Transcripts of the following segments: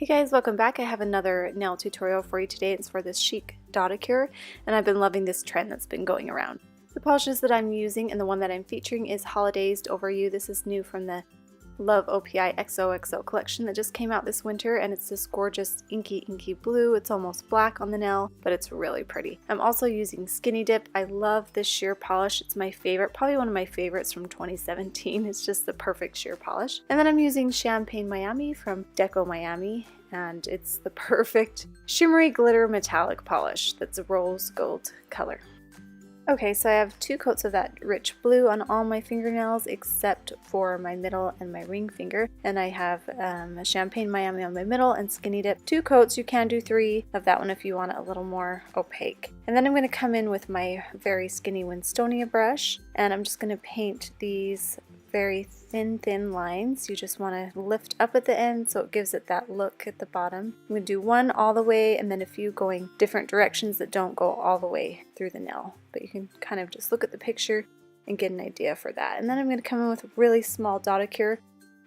Hey guys, welcome back. I have another nail tutorial for you today. It's for this Chic Dotticure, and I've been loving this trend that's been going around. The polishes that I'm using and the one that I'm featuring is Holiday's Over You. This is new from the Love OPI XOXO collection that just came out this winter, and it's this gorgeous inky blue. It's almost black on the nail, but it's really pretty. I'm also using Skinny Dip. I love this sheer polish. It's my favorite, probably one of my favorites from 2017. It's just the perfect sheer polish. And then I'm using Champagne Miami from Deco Miami, and it's the perfect shimmery glitter metallic polish that's a rose gold color. Okay, so I have 2 coats of that rich blue on all my fingernails except for my middle and my ring finger. And I have a Champagne Miami on my middle and Skinny Dip. 2 coats, you can do 3 of that one if you want it a little more opaque. And then I'm going to come in with my very skinny Winstonia brush, and I'm just going to paint these very thin lines. You just want to lift up at the end so it gives it that look at the bottom. I'm going to do one all the way and then a few going different directions that don't go all the way through the nail. But you can kind of just look at the picture and get an idea for that. And then I'm going to come in with a really small Dotticure,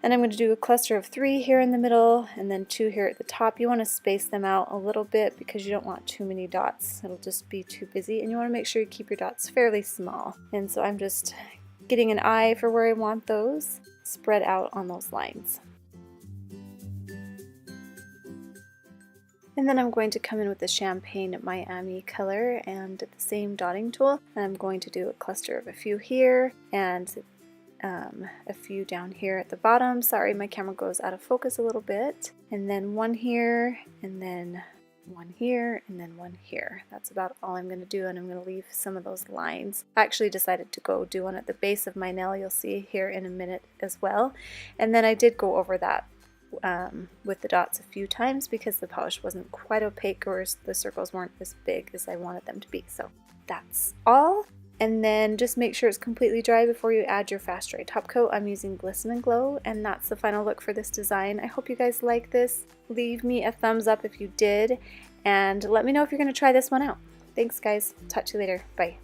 and I'm going to do a cluster of 3 here in the middle and then 2 here at the top. You want to space them out a little bit because you don't want too many dots. It'll just be too busy, and you want to make sure you keep your dots fairly small. And so I'm just getting an eye for where I want those spread out on those lines. And then I'm going to come in with the Champagne Miami color and the same dotting tool, and I'm going to do a cluster of a few here and a few down here at the bottom. Sorry, my camera goes out of focus a little bit. And then one here, and then one here, and then one here. That's about all I'm going to do, and I'm going to leave some of those lines. I actually decided to go do one at the base of my nail. You'll see here in a minute as well. And then I did go over that with the dots a few times because the polish wasn't quite opaque, or the circles weren't as big as I wanted them to be. So that's all. And then just make sure it's completely dry before you add your fast dry top coat. I'm using Glisten and Glow, and that's the final look for this design. I hope you guys like this. Leave me a thumbs up if you did, and let me know if you're going to try this one out. Thanks guys. Talk to you later. Bye.